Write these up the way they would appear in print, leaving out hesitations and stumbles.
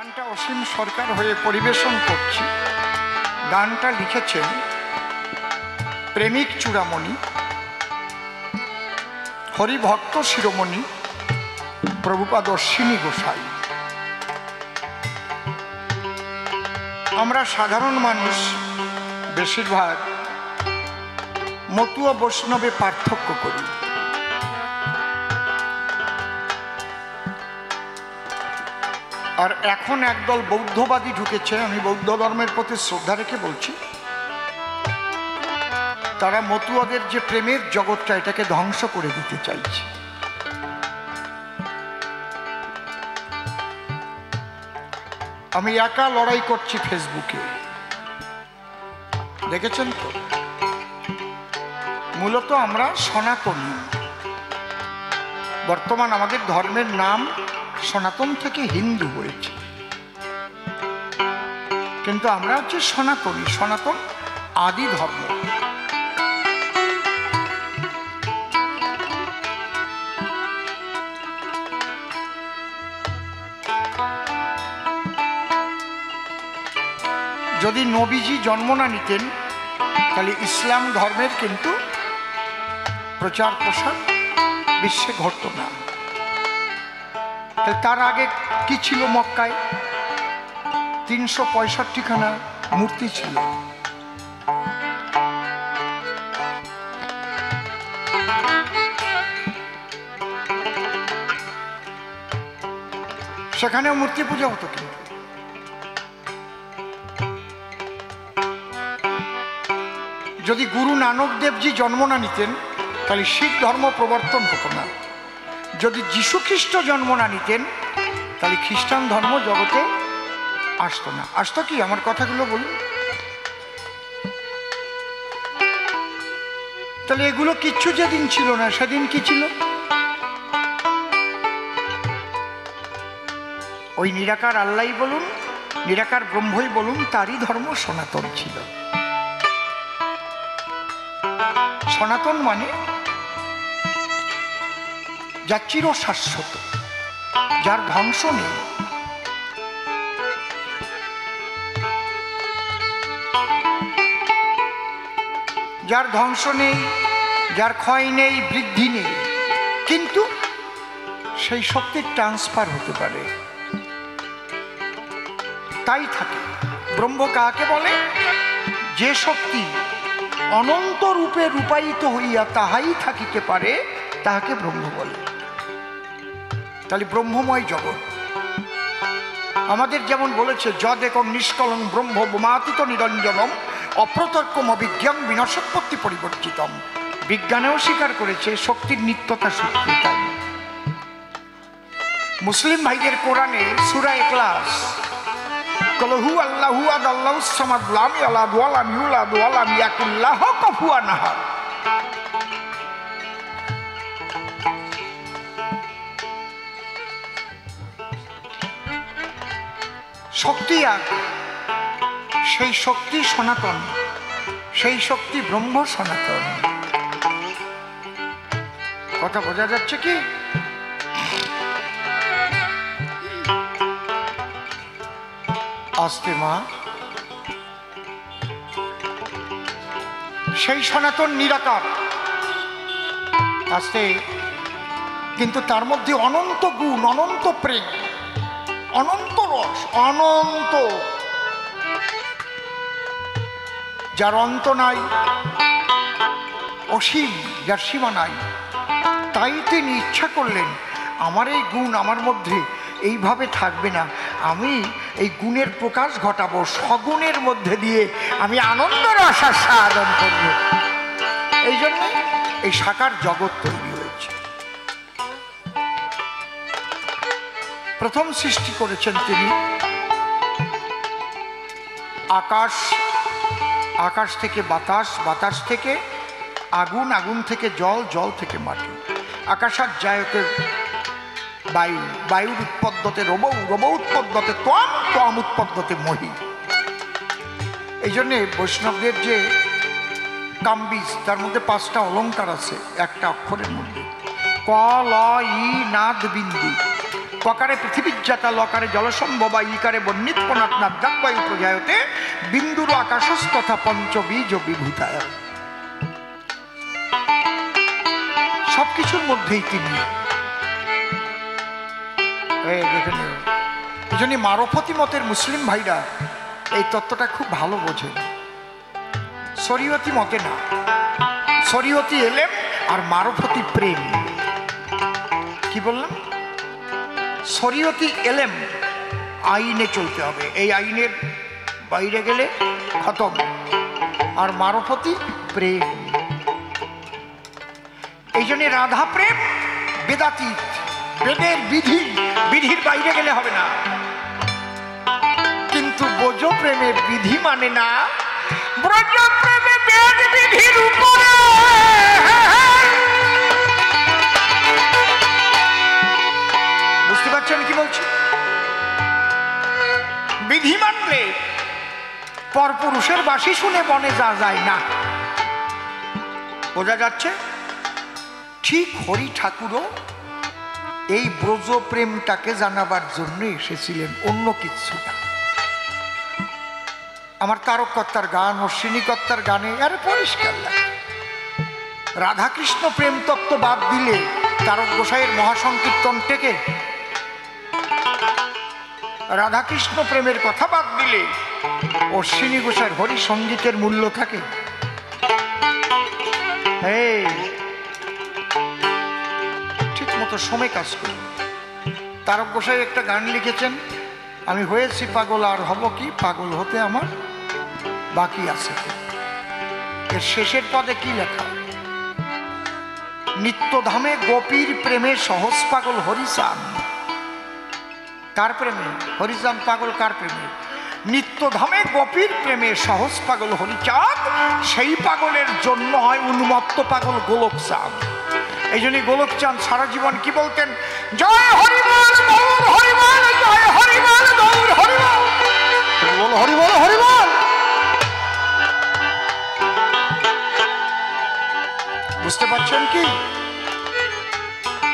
গানটা অসীম সরকার হয়ে পরিবেশন করছি। গানটা লিখেছেন প্রেমিক চূড়ামণি, হরিভক্ত শিরোমণি প্রভুপাদ অশ্বিনী গোসাই। আমরা সাধারণ মানুষ বেশিরভাগ মতুয়া বৈষ্ণবে পার্থক্য করি। আর এখন একদল বৌদ্ধবাদী ঢুকেছে, আমি বৌদ্ধ ধর্মের প্রতি শ্রদ্ধা রেখে বলছি, তারা মতুয়াদের যে প্রেমের জগৎটা এটাকে ধ্বংস করে দিতে চাইছে। আমি একা লড়াই করছি ফেসবুকে, দেখেছেন তো? মূলত আমরা সনাতনী। বর্তমান আমাদের ধর্মের নাম সনাতন থেকে হিন্দু হয়েছে, কিন্তু আমরা হচ্ছে সনাতনী। সনাতন আদি ধর্ম। যদি নবীজি জন্ম না নিতেন তাহলে ইসলাম ধর্মের কিন্তু প্রচার প্রসার বিশ্বে ঘটত না। তার আগে কি ছিল? মক্কায় 365খানা মূর্তি ছিল। সেখানেও মূর্তি পূজা হতো। কিন্তু যদি গুরু নানক দেবজি জন্ম না নিতেন তাহলে শিখ ধর্ম প্রবর্তন হতো না। যদি যীশু খ্রিস্ট জন্ম না নিতেন তাহলে খ্রিস্টান ধর্ম জগতে আসতো না। আসতো কি? আমার কথাগুলো বলুন। তাহলে এগুলো কিচ্ছু যেদিন ছিল না, সেদিন কি ছিল? ওই নিরাকার আল্লাহই বলুন, নিরাকার ব্রহ্মই বলুন, তারই ধর্ম সনাতন ছিল। সনাতন মানে যা চিরশাশ্বত, যার ধ্বংস নেই। যার ধ্বংস নেই, যার ক্ষয় নেই, বৃদ্ধি নেই, কিন্তু সেই শক্তির ট্রান্সফার হতে পারে, তাই থাকে। ব্রহ্ম কাকে বলে? যে শক্তি অনন্ত রূপে রূপায়িত হইয়া তাহাই থাকিতে পারে, তাহাকে ব্রহ্ম বলে। তাহলে ব্রহ্মময় জগৎ আমাদের যেমন বলেছে, যদেকং নিষ্কলং ব্রহ্ম বোমাতীত নিরঞ্জনম অপ্রতর্কম অবিজ্ঞান বিনাশোৎপত্তি পরিবর্তিতম। বিজ্ঞানেও স্বীকার করেছে শক্তির নিত্যতা সূত্রে। তাই মুসলিম ভাইদের কোরআনে সূরা ইখলাস কলহু আল্লাহু আদ আল্লাহু সামাদ লাম ইয়ালাদ ওয়া লাম ইউলাদ ওয়া লাম ইয়াকুল লাহু কুফুয়ান আহাদ। শক্তি এক, সেই শক্তি সনাতন, সেই শক্তি ব্রহ্ম সনাতন। কথা বোঝা যাচ্ছে কি? আস্তে মা। সেই সনাতন নিরাকার, আস্তে, কিন্তু তার মধ্যে অনন্ত গুণ, অনন্ত প্রেম, অনন্ত রস, অনন্ত, যার অন্ত নাই, অসীম, যার সীমা নাই। তাই তিনি ইচ্ছা করলেন, আমার এই গুণ আমার মধ্যে এইভাবে থাকবে না, আমি এই গুণের প্রকাশ ঘটাবো, সগুণের মধ্যে দিয়ে আমি আনন্দ রস আস্বাদন করব। এই জন্য এই সাকার জগৎ তৈরি হয়েছে। প্রথম সৃষ্টি করেছেন তিনি আকাশ, আকাশ থেকে বাতাস, বাতাস থেকে আগুন, আগুন থেকে জল, জল থেকে মাটি। আকাশাত জায়তে বায়ু, বায়ুর উৎপদ্যতে রবৌ, রবৌ উৎপদ্যতে ত্বম, ত্বম উৎপদ্যতে মহি। এই জন্যে বৈষ্ণবদের যে কাম্বিজ, তার মধ্যে 5টা অলঙ্কার আছে একটা অক্ষরের মধ্যে। ক, ল, ই, নাদ, বিন্দু। ক ককারে পৃথিবীজাতা লকারে জলসম্ভবা ইকারে বন্যিৎপনাৎ নাদ্যাবায়ু প্রজায়তে বিন্দুর আকাশস্তথা পঞ্চবীজ বিভূতায়। সবকিছুর মধ্যেই তিনি। এই জন্য মারফতি মতের মুসলিম ভাইরা এই তত্ত্বটা খুব ভালো বোঝেন। শরীয়তি মতে না, শরীয়তি এলেম আর মারফতি প্রেম। কি বললাম? শরীয়তি এলেম, আইনে চলতে হবে, এই আইনের বাইরে গেলে খতম। আর মারফতি প্রেম। এই জন্য রাধা প্রেম বেদাতীত, বেদের বিধি, বিধির বাইরে গেলে হবে না। কিন্তু ব্রজ প্রেমে বিধি মানে না, ব্রজ প্রেমে বেদ বিধির উপরে। বুঝতে পারছেন কি বলছি? বিধি মানলে পরপুরুষের বাঁশি শুনে বনে যা যায় না। বোঝা যাচ্ছে? ঠিক হরি ঠাকুরও এই ব্রজ প্রেমটাকে জানাবার জন্য এসেছিলেন, অন্য কিছু না। আমার তারক কর্তার গান, অশ্বিনী কর্তার গানে আরে পরিষ্কার লাগে। রাধাকৃষ্ণ প্রেম তত্ত্ব বাদ দিলে, তারক গোসাইয়ের মহাসংকীর্তন থেকে রাধাকৃষ্ণ প্রেমের কথা বাদ দিলে অশ্বিনী গোসাইয়ের হরি সঙ্গীতের মূল্য থাকে। ঠিক মতো সময় কাজ করি। তারক গোসাই একটা গান লিখেছেন, আমি হয়েছি পাগল আর হব কি, পাগল হতে আমার বাকি আছে। এর শেষের পদে কি লেখা? নিত্যধামে গোপীর প্রেমে সহজ পাগল হরিচাঁদ। কার প্রেমে? হরিচাঁদ পাগল কার প্রেমে? নিত্যধামে গোপীর প্রেমে সহজ পাগল হরিচাঁদ। সেই পাগলের জন্য হয় উন্মত্ত পাগল গোলকচাঁদ। এই জন্য গোলকচাঁদ সারা জীবন কি বলতেন? জয় হরিবল গৌর হরিবল, জয় হরিবল গৌর হরিবল, হরিবল হরিবল হরিবল। বুঝতে পারছেন কি?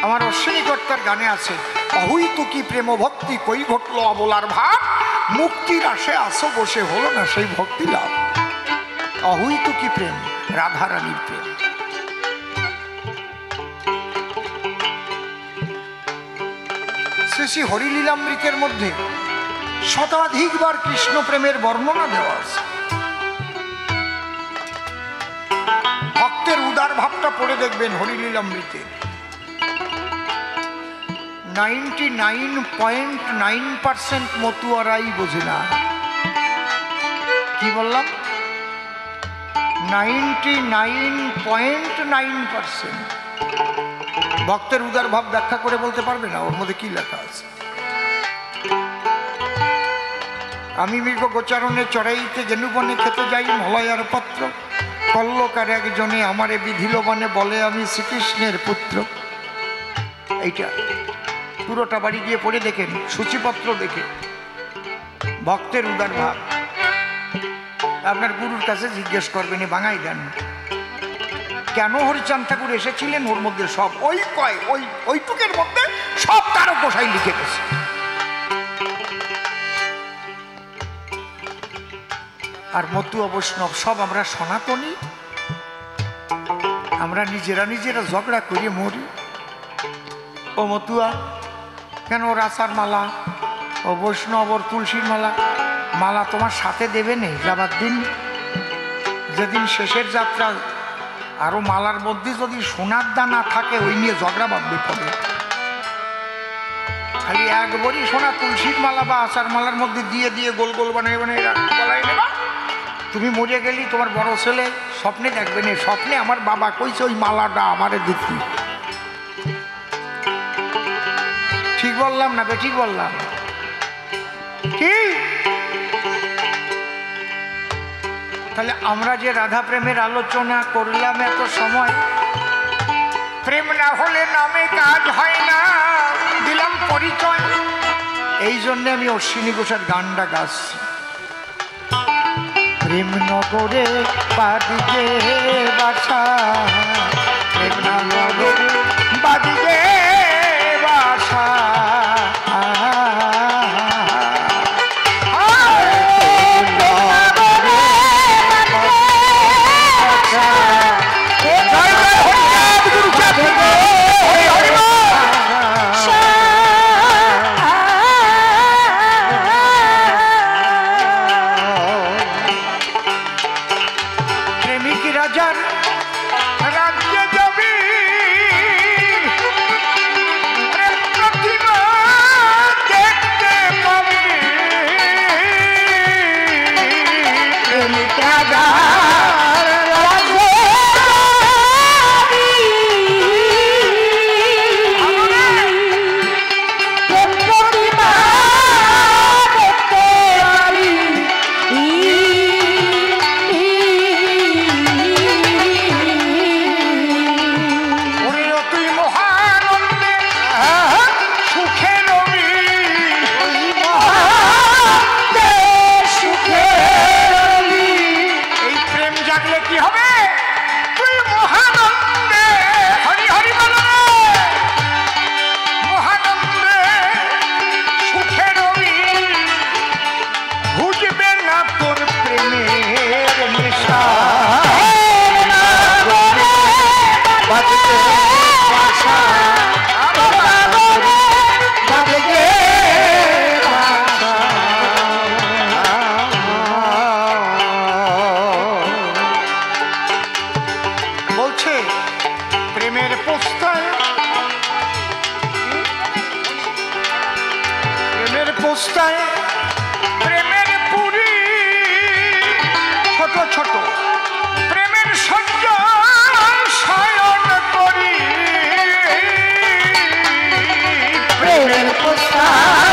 আমার অশ্বিনী কর্তার গানে আছে, অহুইতু কি প্রেম ভক্তি কই ঘটলো অবলার ভাব, মুক্তির আসে আসো বসে হলো না সেই ভক্তি লাভ। অহুইতু কি প্রেম, রাধারানীর প্রেম। শ্রী শ্রী হরিলীলামৃতের মধ্যে শতাধিকবার কৃষ্ণ প্রেমের বর্ণনা দেওয়া আছে। ভক্তের উদার ভাবটা পড়ে দেখবেন হরিলীলামৃতে। 99.9% মতুয়ারাই বোঝে না। কি বললাম? 99.9% ভক্তের উদার ভাব ব্যাখ্যা করে বলতে পারবে না ওর মধ্যে কি লেখা আছে। আমি মৃগ গোচারণে চড়াইতে জেনুবনে খেতে যাই মলয়ার পত্র, কল্লকার একজনে আমারে বিধিল বনে বলে আমি শ্রীকৃষ্ণের পুত্র। এইটা পুরোটা বাড়ি গিয়ে পড়ে দেখেন, সূচিপত্র দেখে। ভক্তের উদার ভাব। আপনার গুরুর কাছে জিজ্ঞেস করবেন, বাঙাই দেন কেন হরিচাঁদ ঠাকুর এসেছিলেন, ওর মধ্যে সব ওই কয় ওইটুকের মধ্যে সব তারক গোসাই লিখে গেছে। আর মতুয়া বৈষ্ণব সব আমরা সনাতনী, আমরা নিজেরা ঝগড়া করিয়ে মরি। ও মতুয়া কেন ওর আচার মালা, ও বৈষ্ণব ওর তুলসীর মালা, মালা তোমার সাথে দেবে নেই যাবার দিন, যেদিন শেষের যাত্রা। আরো মালার মধ্যে যদি সোনার দানা থাকে ওই নিয়ে ঝগড়া বাঁধবে পড়ে। খালি একবারই সোনা তুলসীর মালা বা আচার মালার মধ্যে দিয়ে দিয়ে গোল গোল বানাই গলায় নেবা। তুমি মরে গেলি তোমার বড় ছেলে স্বপ্নে দেখবে না, স্বপ্নে আমার বাবা কইছে ওই মালাটা আমারে দিতি। ঠিক বললাম না বে? ঠিক বললাম কি? তাহলে আমরা যে রাধা প্রেমের আলোচনা করলাম এত সময়, প্রেম না হলে নামে কাজ হয় না, দিলাম পরিচয়। এই জন্য আমি অশ্বিনী ঘোষের গানটা গাচ্ছি। প্রেম নগরে বাদিকে বাসা, প্রেম নগরে বাদিকে বাসা, প্রেমের পুরী ছোট ছোট প্রেমের সহ্য শয়ন করি প্রেমের পোষায়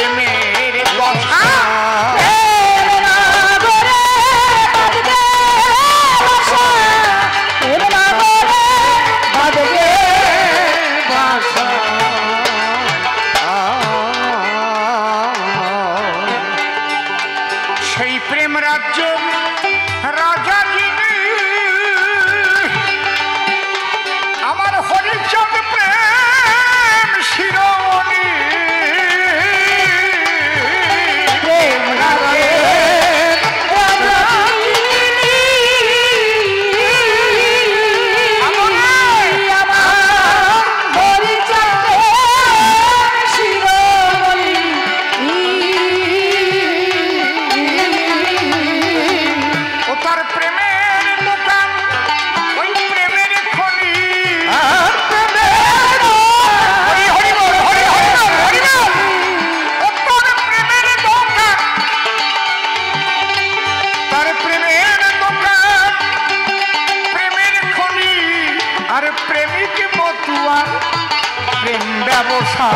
প্রেমের কথা সেই প্রেম রাজ্যের রাজা যিনি আমার হরিচাঁদ প্রেম শিরোমণি প্রেম রাজ্যের রাজা যিনি আমার হরিচাঁদ প্রেম শিরোমণি ও তার প্রেমের দোকান ওই প্রেমের খনি হরি হরি বল, হরি হরি বল, হরি বল। ও তার প্রেমের দোকান, তার প্রেমের দোকান, প্রেমের খনি আর প্রেমিক মতুয়ার প্রেম ব্যবসা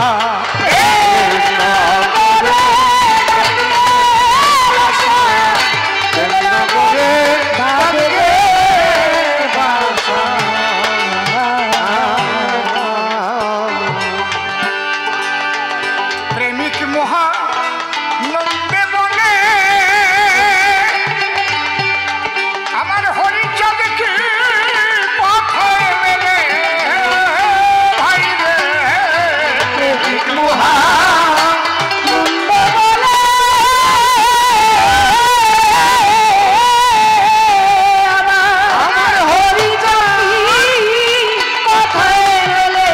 প্রেমিক মহা নন্দে বলে আমার হরিচাঁদকে পাথায় মেলে ভাই রে প্রেমিক মহা নন্দে বলে আমার হরিচাঁদ পাথায় মেলে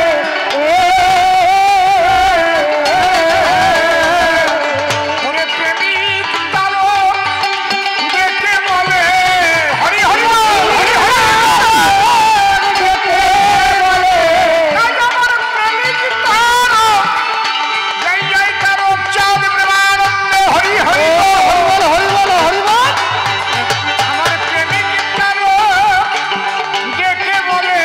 ওরে প্রেমিক তারো দেখে বলে হরি হরি বল, হরি হরি দেখে বলে আমার প্রেমিক তারো জয় জয় তারো চাঁদ প্রেমানন্দে হরি হরি বল, হরি বল, হরি বল। আমার প্রেমিক তারো দেখে বলে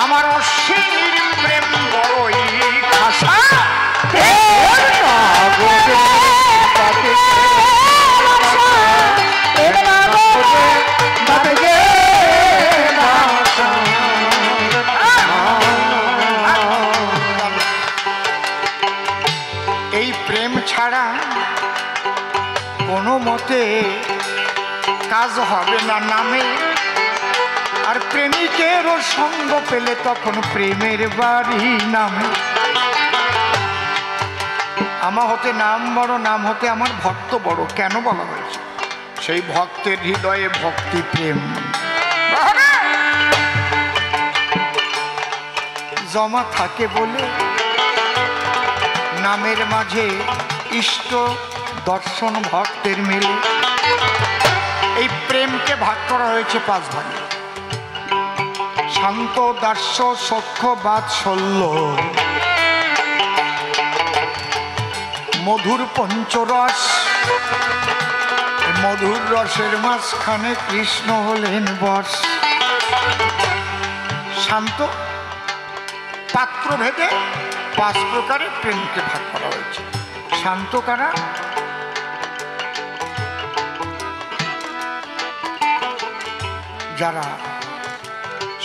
আমার অশ্বিনীর প্রেম বড়ই খাসা এই প্রেম ছাড়া কোনো মতে কাজ হবে না নামে আর প্রেমিকেরও সঙ্গ পেলে তখন প্রেমের বাড়ি নামে আমার হতে নাম বড়, নাম হতে আমার ভক্ত বড় কেন বলা হয়েছে? সেই ভক্তের হৃদয়ে ভক্তি প্রেম জমা থাকে বলে নামের মাঝে ইষ্ট দর্শন ভক্তের মেলে এই প্রেমকে ভাগ করা হয়েছে 5 ভাগে। শান্ত, দাস্য, সখ্য, বাৎসল্য, মধুর পঞ্চরস। মধুর রসের মাঝখানে কৃষ্ণ হলেন বস। শান্ত পাত্র ভেদে 5 প্রকারের প্রেমকে ভাগ করা হয়েছে। শান্ত কারা? যারা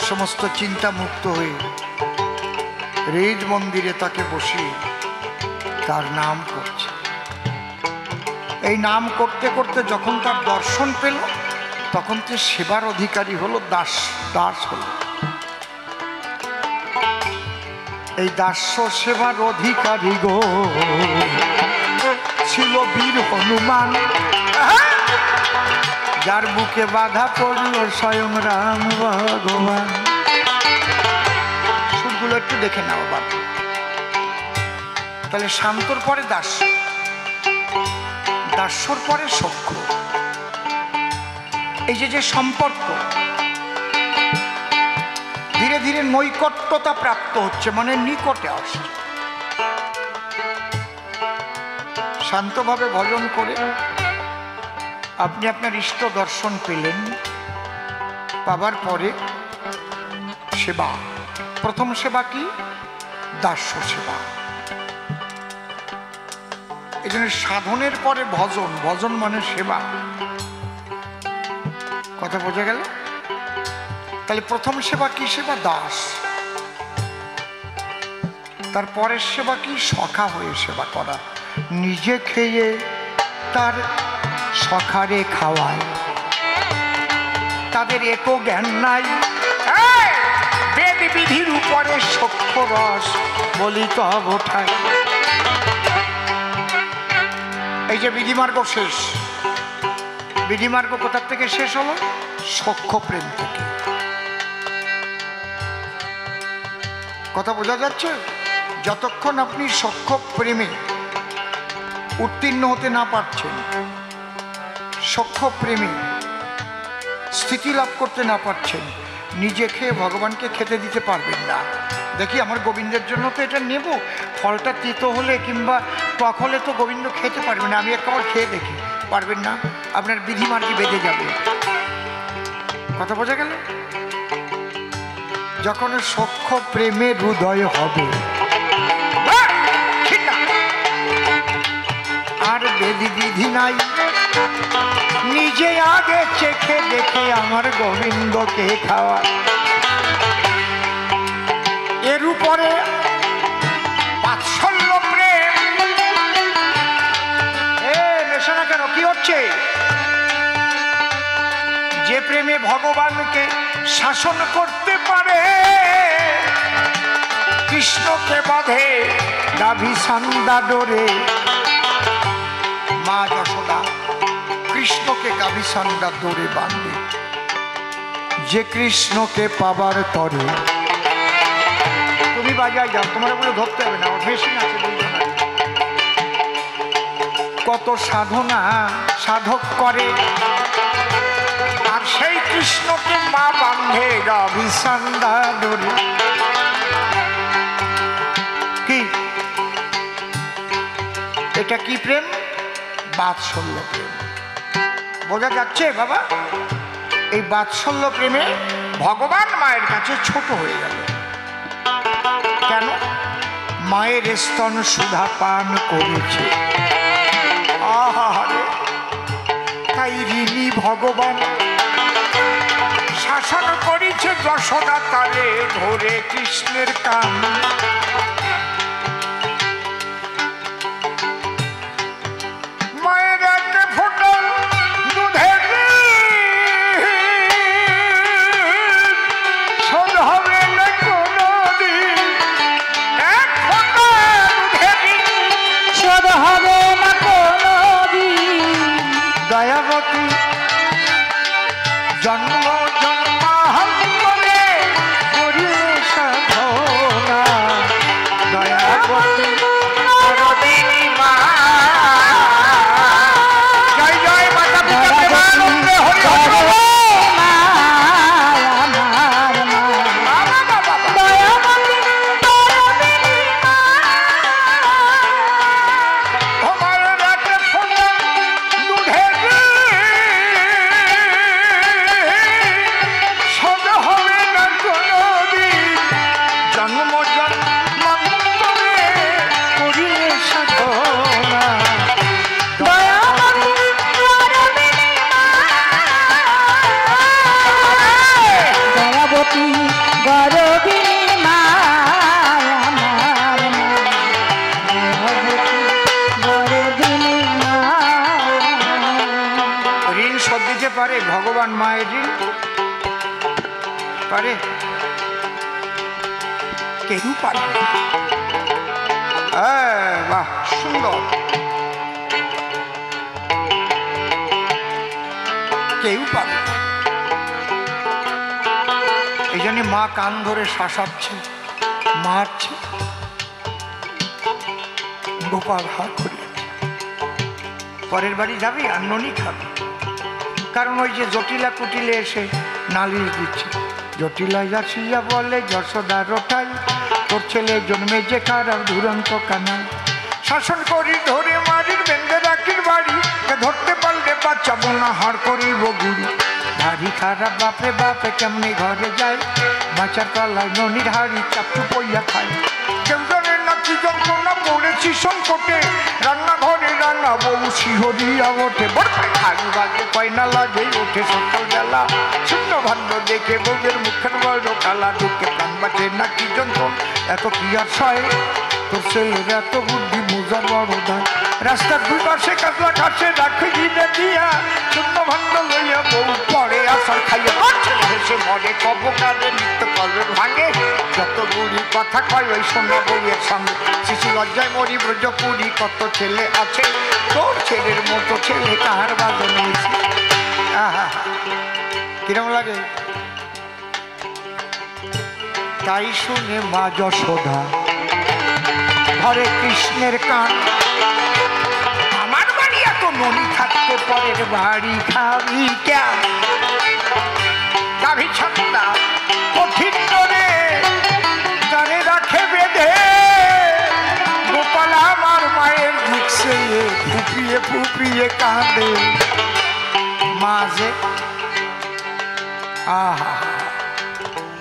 সমস্ত চিন্তা মুক্ত হয়ে রেজ মন্দিরে তাকে বসিয়ে তার নাম করছে। এই নাম করতে করতে যখন তার দর্শন পেল তখন সে সেবার অধিকারী হলো, দাস দাস হলো। এই দাস্য সেবার অধিকারী গো ছিল বীর হনুমান, যার বুকে বাধা পড়ল স্বয়ং রাম ভগবান। সুরগুলো একটু দেখে নাও বাবা। তাহলে শান্তর পরে দাস্য, দাস্যর পরে সখ্য। এই যে সম্পর্ক ধীরে ধীরে নৈকট্যতা প্রাপ্ত হচ্ছে, মানে নিকটে আসছে। শান্তভাবে ভজন করে আপনি আপনার ইষ্ট দর্শন পেলেন। পাবার পরে সেবা, প্রথম সেবা কি? দাস্য সেবা। এই জন্য সাধনের পরে ভজন, ভজন মানে সেবা। কথা বোঝা গেল? তাহলে প্রথম সেবা কি সেবা? দাস। তারপরের সেবা কি? সখা হয়ে সেবা করা। নিজে খেয়ে তার সখারে খাওয়ায়, তাদের একো জ্ঞান নাই, বেদ বিধির উপরে সখ্য রস বলিত ওঠায়। এই যে বিধিমার্গ শেষ, বিধিমার্গ কোথার থেকে শেষ হলো? সখ্য প্রেম থেকে। কথা বোঝা যাচ্ছে? যতক্ষণ আপনি সখ্য প্রেমে উত্তীর্ণ হতে না পারছেন, সখ্য প্রেমে স্থিতি লাভ করতে না পারছেন, নিজে খেয়ে ভগবানকে খেতে দিতে পারবেন না। দেখি আমার গোবিন্দের জন্য তো এটা নেব, ফলটা তিতো হলে কিংবা টক হলে তো গোবিন্দ খেতে পারবে না, আমি একবার খেয়ে দেখি, পারবেন না। আপনার বিধিমার্গে বেঁধে যাবে। কথা বোঝা গেল? যখন সখ্য প্রেমের হৃদয় হবে, আর বেদি বিধি নাই, নিজে আগে চেখে দেখে আমার গোবিন্দকে খাওয়া। এর উপরে বাৎসল্য প্রেম। মেশো না কেন? কি হচ্ছে? যে প্রেমে ভগবানকে শাসন করতে পারে, কৃষ্ণকে বাঁধে গাভী সান্দা ডোরে। মা যশোদা কৃষ্ণকে গাভী সান্দা ডোরে বাঁধে। যে কৃষ্ণকে পাবার তরে, তুমি বাজায় যাও, তোমার বলে ধরতে হবে না, মেশিন আছে দুইজনের। কত সাধনা সাধক করে, আর সেই কৃষ্ণকে মা বাঁধে গাভী সান্দা ডোরে। কি এটা? কি প্রেম? বাৎসল্য প্রেম। বোঝা যাচ্ছে বাবা? এই বাৎসল্য প্রেমে ভগবান মায়ের কাছে ছোট হয়ে গেল। কেন? মায়ের স্তন সুধা পান করেছে। আহারে, তাই ঋণী ভগবান শাসন করেছে যশোদা তারে ধরে কৃষ্ণের কান। মায়ের একটা ফোঁটা দুধের শোধ হবে না কোনোদিন, এক ফোঁটা দুধের শোধ হবে না কোনোদিন। দয়াবতী জন্ম জন্মান্তরে করিলে সাধনা, দয়াবতী করদিনী মা। জয় জয় মাতা পিতা প্রেমানন্দে হরি হরি। পারে ভগবান মায়ের ঋণ? পারে? কেউ পারে? বাহ, সুন্দর। কেউ পারে। এই জন্য মা কান ধরে শাসাচ্ছে, মারছে, গোপাল হাত করে। পরের বাড়ি যাবি আর ননি খাবি, কারণ ওই যে জটিলা কুটিলে এসে নালিশ দিচ্ছে। জটিলা যাচ্ছিয়া বলে যশোদা রোটাই, তোর ছেলে জন্মে যে খারাপ দুরন্ত কানাই। শাসন করি ধরে মারির বেঁধে রাখির বাড়ি, ধরতে পারলে বাচ্চাবো না হাড় করিব গুড়ি। ভারী খারাপ বাপরে বাপে কেমনি ঘরে যায়, বাঁচার তলায় ননির হাড়ি চাপটু পইয়া খায়। কেউ জানে না কি যন্ত্রণা পড়েছি সংকটে, রান্নাঘরে মোরা বউ শিহরিয়া ওঠে হাড়ি বাজে কয়না লাগে ওঠে সকাল বেলা শূন্য ভাণ্ড দেখে বউয়ের মুখের বড় কালা ঢুকে প্রাণ বাঁচে নাকি যন্ত্রণ এত কি আর সয় তোর ছেলের এত বুদ্ধি মোজার বড় দায় রাস্তার দুই পাশে কাতলা কাছে রাখে গিয়ে দিয়া শূন্য ভাণ্ড লইয়া বউ পরে আসার খাইয়া হেসে মরে কবকারে নিত্য কলের ভাঙে যত বুড়ি কথা কয় ওই সোনা বউয়ের সঙ্গে শিশু লজ্জায় মরি ব্রজপুরি কত ছেলে আছে তোর ছেলের মতো ছেলে কাহার বাজন হয়েছে আহা কিরম লাগে তাই শুনে মা যশোদা ঘরে কৃষ্ণের কান আমার বাড়ি এত ননি থাকতে পরের বাড়ি খাবি কেন গাভী ছাত্তা কঠিন করে তারে রাখে বেঁধে গোপাল আমার মায়ের দিকছে ফুপিয়ে ফুপিয়ে কাঁদে মাঝে আহা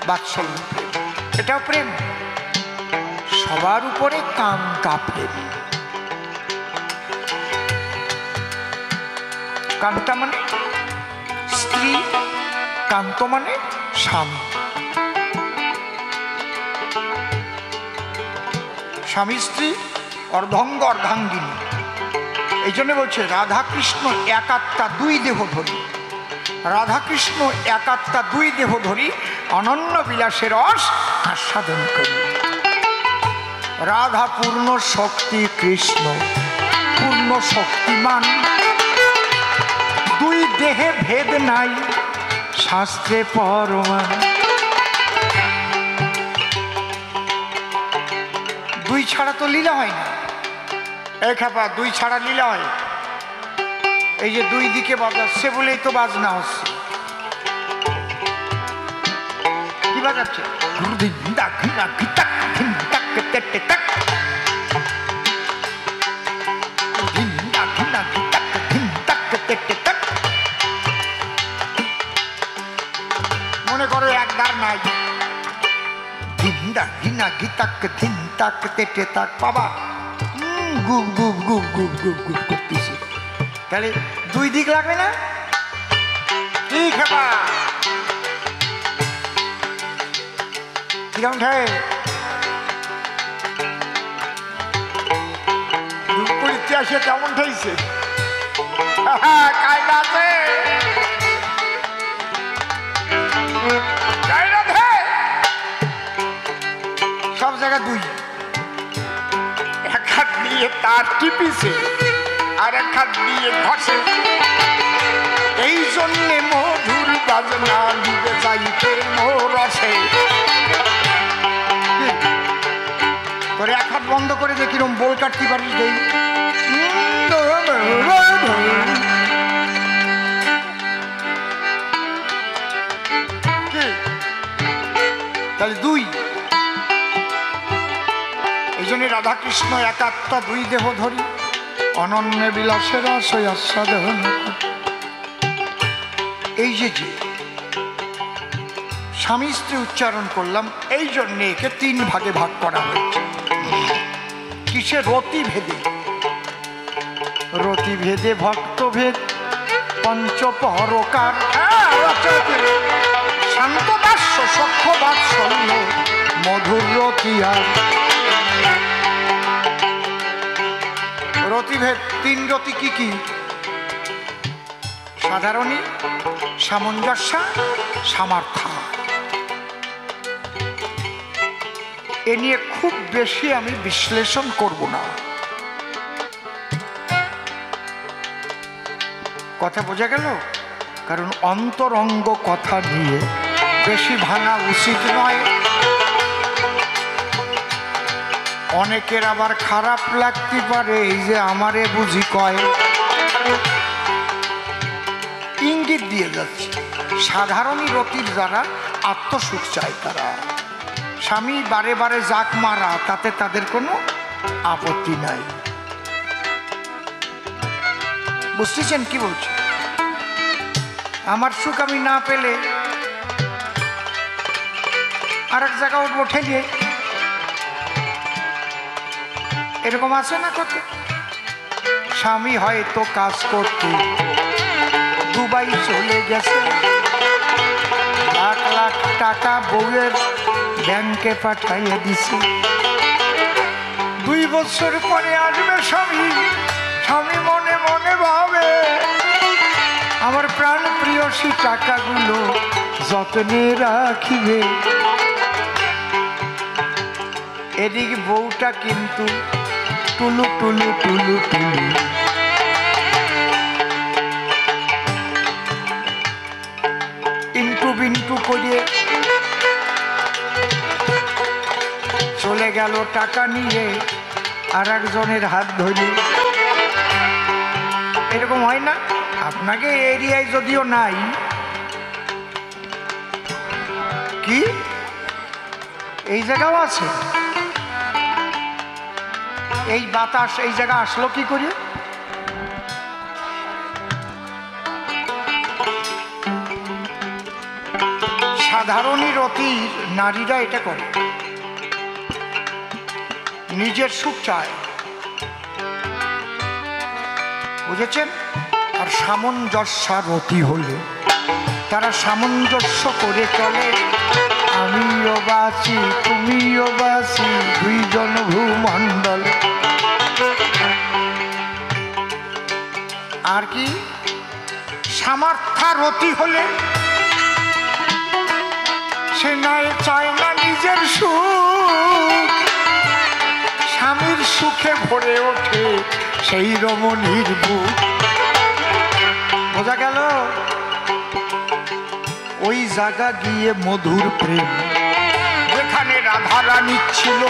বাৎসল্য প্রেম এটাও প্রেম সবার উপরে কাম কাঁপে কান্তা মানে স্ত্রী কান্ত মানে স্বামী স্বামী স্ত্রী অর্ধাঙ্গ অর্ধাঙ্গিনী এই জন্য বলছে রাধাকৃষ্ণ এক আত্মা দুই দেহ ধরি রাধাকৃষ্ণ এক আত্মা দুই দেহ ধরি অনন্য বিলাসের রস আস্বাদন করি রাধা পূর্ণ শক্তি কৃষ্ণ পূর্ণ শক্তিমান দুই দেহে ভেদ নাই শাস্ত্রে পরমান দুই ছাড়া তো লীলা হয় না এই খাপা দুই ছাড়া লীলা হয় এই যে দুই দিকে বাজাচ্ছে বলেই তো বাজনা হচ্ছে কি বাজাচ্ছে মনে করো একবার নাই ধিন্দা ঘিনা গীতাক ধিন তাক তেটে তাক বাবা গুপ গুপ গুপ গুপ গুপ গুপ করতেছে তাহলে দুই দিক লাগবে না ঠিক হেবা কিরম ঠাই ইতিহাসে কেমন ঠাইছে কায়দা আছে সব জায়গা দুই এক হাত দিয়ে তার টিপিছে আর এক হাত দিয়ে ঘষে এই জন্যে মধুর বাজনা ডুবে যাইতে মোরসে তোর এক হাত বন্ধ করে দেখি রকম বল কাটতে পারিস দেই তাহলে দুই এই জন্য রাধাকৃষ্ণ এক আত্মা দুই দেহ ধরি অনন্য বিলাসের আশয় আস্বাদন এই যে স্বামী স্ত্রী উচ্চারণ করলাম এই জন্যে একে তিন ভাগে ভাগ করা হয়েছে কিসে রতিভেদে রতিভেদে ভক্তভেদ পঞ্চপহরকার শান্ত দাস্য সখ্য বাৎসল্য মধুর রতিয়ার রতিভেদ তিন রতি কি কি সাধারণী সামঞ্জস্য সামর্থ্য এ নিয়ে খুব বেশি আমি বিশ্লেষণ করব না কথা বোঝা গেল কারণ অন্তরঙ্গ কথা নিয়ে বেশি ভাঙা উচিত নয় অনেকের আবার খারাপ লাগতে পারে এই যে আমারে বুঝি কয় ইঙ্গিত দিয়ে যাচ্ছে সাধারণই রতির যারা আত্মসুখ চায় তারা স্বামী বারে বারে জাক মারা তাতে তাদের কোনো আপত্তি নাই বুঝতেছেন কি বলছি আমার সুখ আমি না পেলে আর এক জায়গা উঠবো ঠেলিয়ে এরকম আছে না কত স্বামী হয়তো কাজ করতে দুবাই চলে গেছে, লাখ লাখ টাকা বউয়ের ব্যাংকে পাঠাইয়ে দিছে। 2 বছর পরে আসবে স্বামী। স্বামী মনে মনে ভাবে আমার প্রাণ প্রিয়সী টাকাগুলো যত্নে রাখিবে। এদিকে বউটা কিন্তু টুলু টুলু টুলু টুলু ইন্টু বিন্টু করিয়ে চলে গেল টাকা নিয়ে আর একজনের হাত ধরে। এরকম হয় না? আপনাকে এরিয়ায় যদিও নাই, কি এই জায়গাও আছে। এই বাতাস এই জায়গা আসলো কি করে? সাধারণই রতির নারীরা এটা করে, নিজের সুখ চায়, বুঝেছেন? আর সামঞ্জস্যরতি হলে তারা সামঞ্জস্য করে চলে। আমিও বাঁচি তুমিও বাঁচি দুইজন ভূমণ্ডল। আর কি সামর্থ্যরতি হলে সে নয় চায় না নিজের সুখ, স্বামীর সুখে ভরে ওঠে সেই রমণীর বুক। বোঝা গেল? ওই জায়গা গিয়ে মধুর প্রেম, যেখানে রাধা রানী ছিল,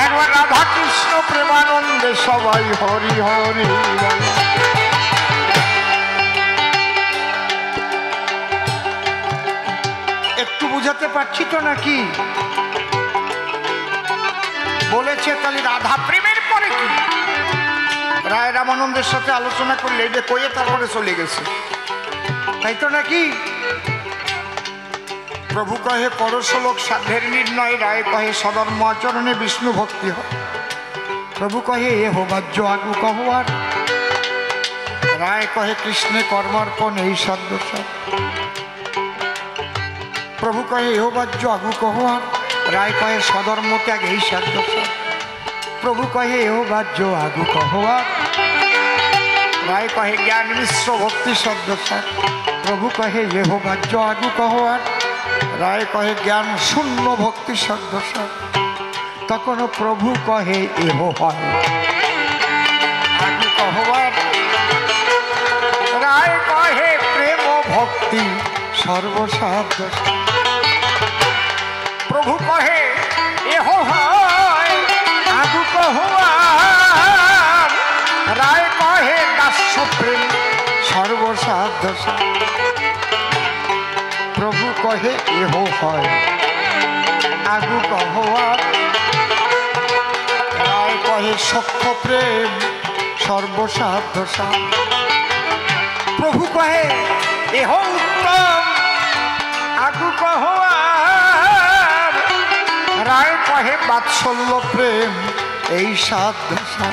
একবার রাধা কৃষ্ণ প্রেমানন্দে সবাই হরি হরি বলে। একটু বুঝাতে পারছি তো নাকি? বলেছে তাহলে রাধা প্রেমের পরে কি? রায় রামানন্দের সাথে আলোচনা করলে এটা কয়ে তারপরে চলে গেছে, তাই তো নাকি? প্রভু কহে পরশলোক সাধ্যের নির্ণয়, রায় কহে সধর্ম আচরণে বিষ্ণু ভক্তি হয়। প্রভু কহে এ হোবাজ্য আগু কহবার, রায় কহে কৃষ্ণে কর্মার্পণ এই সদ্দশা। প্রভু কহে এ হোবাজ্য আগু কহবার, রায় কহে সধর্ম ত্যাগ এই সদ্দশা। প্রভু কহে এ হোবাজ্য আগু কহবার, রায় কহে জ্ঞান মিশ্র ভক্তি সদ্দশা। প্রভু কহে এ হোবাজ্য আগু কহবার, রায় কহে জ্ঞান শূন্য ভক্তি সদ্দশা। তখন প্রভু কহে এহ হয় আগু কহবার, রায় কহে প্রেম ভক্তি সর্বসাদশা। প্রভু কহে এহ হয় আগু কহবার, রায় কহে দাস্য প্রেম সর্বসাদশা। প্রভু কহে এহ হয় আগু কহবার, রায় কহে সখ্য প্রেম সর্বসাদশা। প্রভু কহে এহ উত্তম আগু কহবার, রায় কহে বাৎসল্য প্রেম এই সাদশা।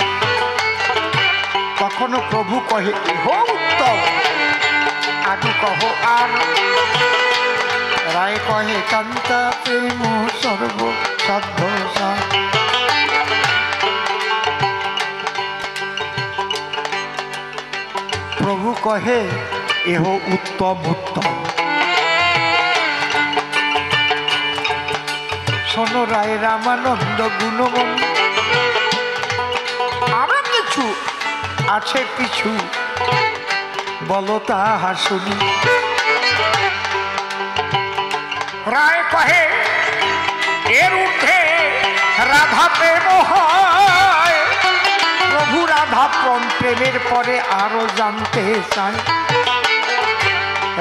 কখনো প্রভু কহে এহ উত্তম আগু কহ আর, রায় কহে কান্তা প্রেম সর্বসাধ্যসা। প্রভু কহে এহ উত্তম উত্তম। শোনো রায় রামানন্দ গুণমন, আমরা কিছু আছে পিছু বলো তাহা শুনি। রায় কহে এর ঊর্ধ্বে রাধা প্রেম হয়, প্রভু রাধা প্রেমের পরে আরো জানতে চায়।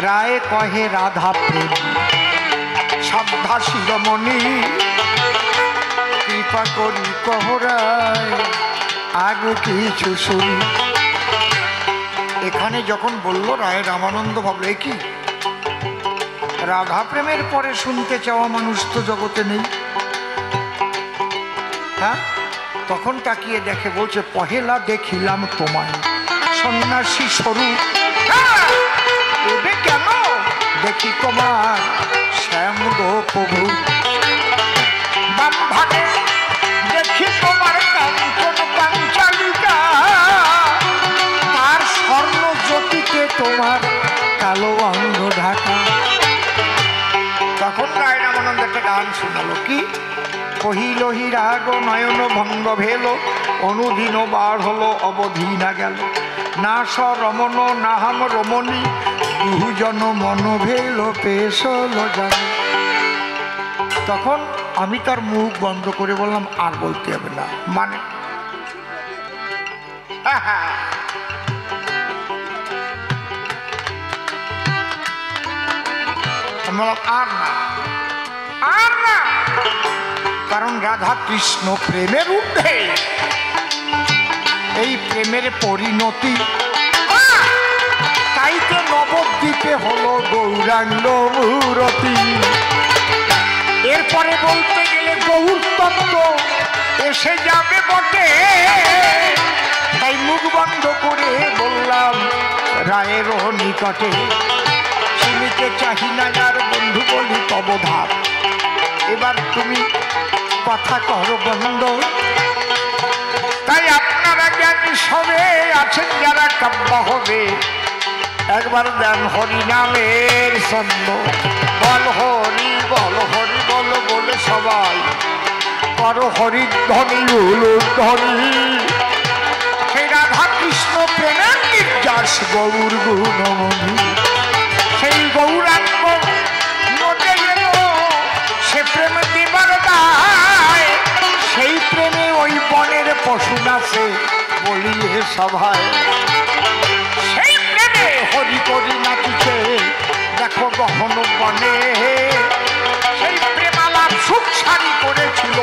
রায় কহে রাধা প্রেম সাধ্যা শিরোমণি, কৃপা করি কহ রায় আগে কিছু শুনি। এখানে যখন বলল রায় রামানন্দ ভাবলে কি রাধা প্রেমের পরে শুনতে চাওয়া মানুষ তো জগতে নেই। হ্যাঁ, তখন তাকিয়ে দেখে, বলছে পহেলা দেখিলাম তোমায় সন্ন্যাসী স্বরূপ। এবে কেন? দেখি তোমার শ্যাম গো প্রভু। বাম ভাগে দেখি তোমার কাঞ্চন পাঞ্চালিকা, তার স্বর্ণ জ্যোতিতে তোমার কালো অঙ্গ ঢাকা। তখন রায় রামানন্দ একটা গান শোনালো, কি? কহিল হিরাগ নয়ন ভঙ্গ ভেল, অনুদিন বার হলো অবধি না গেল। না স রমন নাহাম রমণী, দুজন মন ভেল পেশল জানে। তখন আমি তার মুখ বন্ধ করে বললাম, আর বলতে হবে না। মানে আর না, আর না। কারণ রাধা কৃষ্ণ প্রেমের ঊর্ধ্বে, এই প্রেমের পরিণতি। তাই তো নবদ্বীপে হলো গৌরাঙ্গ মূরতি। এরপরে বলতে গেলে গৌর তত্ত্ব এসে যাবে বটে, তাই মুখ বন্ধ করে বললাম রায়ের নিকটে, শুনিতে চাহি না যার বন্ধু বলি তব ধাপ। এবার তুমি কথা করো বন্ধ। তাই আপনারা জ্ঞানী সবে আছেন যারা কাব্য হবে, একবার দেন হরি নামের ছন্দ। বল হরি বল হরি বল বলে সবাই করো হরি ধ্বনি উলুধ্বনি। সেই রাধা কৃষ্ণ প্রেমের নির্যাস গৌর গুণমণি, সেই গৌরাঙ্গ নদে এলো সে প্রেম দিবার দায়। সেই প্রেমে ওই বনের পশু নাচে বলিয়ে সভায়। সেই প্রেমে হরি করি নাচিছে দেখো গহন বনে। সেই প্রেমালাপ সুখ সারি করেছিল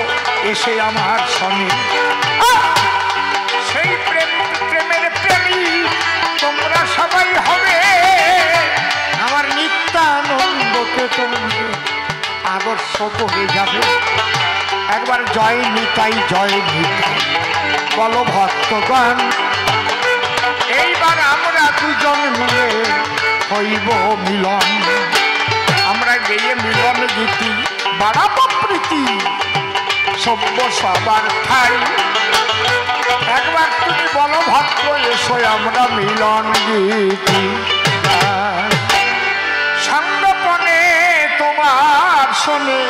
এসে আমার সনে। সেই প্রেমের প্রেমী তোমরা সবাই হবে, আমার নিত্যানন্দকে তোমরা আদর্শ হয়ে যাবে। একবার জয় নিতাই জয় নিতাই বলো ভক্তগণ। এইবার আমরা দুজন মিলে হইব মিলন। আমরা গেয়ে মিলন গীতি বাড়াবো প্রীতি, সভ্য সবার ঠাই। একবার তুমি বলো ভক্ত এসো আমরা মিলন গীতি গাই। সঙ্গপনে তোমার শোনে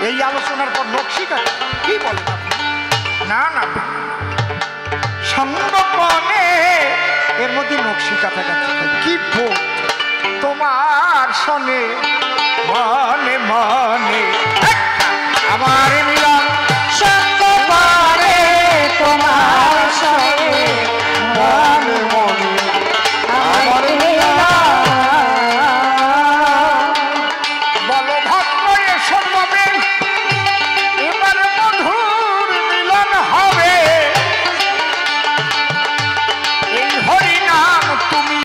এই আলোচনার পর নকশিকা কি বলে? না না, সঙ্গপনে এর মধ্যে নকশিকা থাকা কি বোধ তোমার শোনে মনে মনে আমার